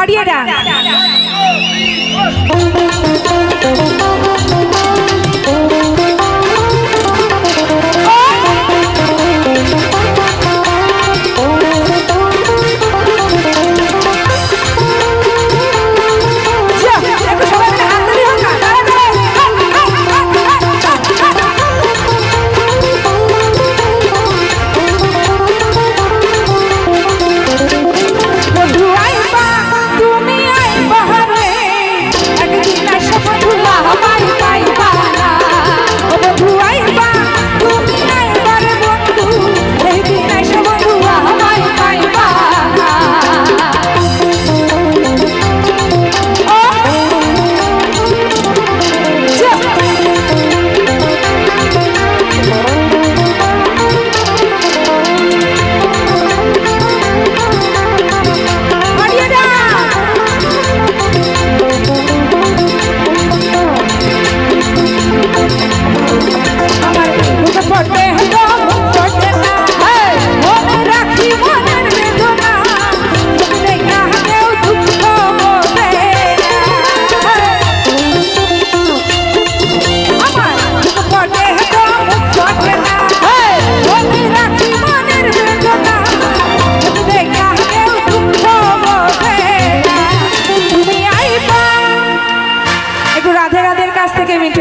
হারিয়ে ডান্স।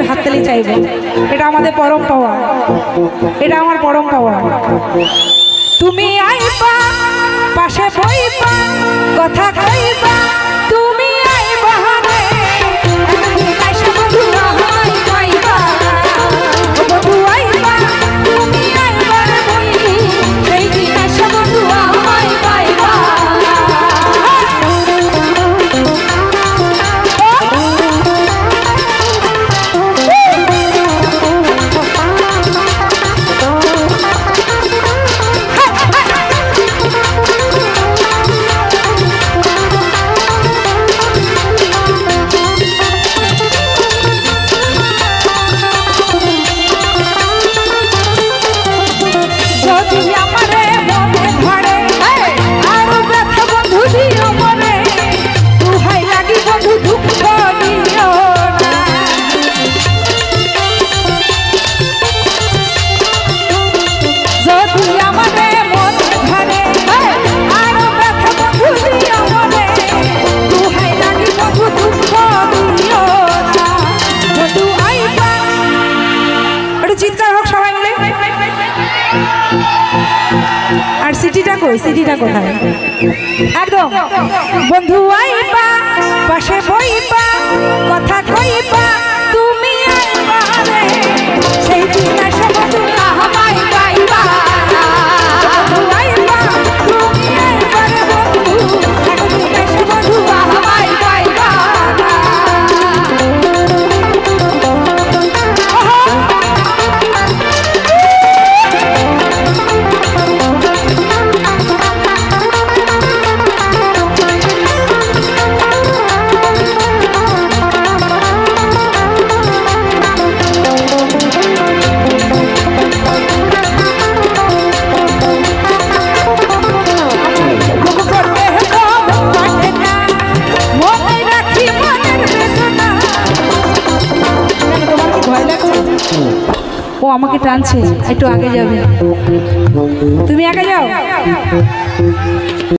হাততালি চাইবে, এটা আমাদের পরম পাওয়া, এটা আমার পরম পাওয়া। তুমি আইবা পাশে বইবা কথা কইবা, তুমি আইবা রে একদিন আইসা বন্ধু আমায় পাইবা, বন্ধু আইবা তুমি আইবা রে বন্ধু সেই দিন আইসা বন্ধু আমায় পাইবা। আর সিটিটা কই, সিটিটা কোথায়? একদম বন্ধু আইবা পাশে বইবা কথা কইবা, তুমি আইবা রে সেই দিন আইসা বন্ধু আমায় পাইবা, বন্ধু আইবা তুমি আইবা রে বন্ধু একদিন আইসা বন্ধু আমায় পাইবা। ও আমাকে টানছে, একটু আগে যাবে, তুমি আগে যাও।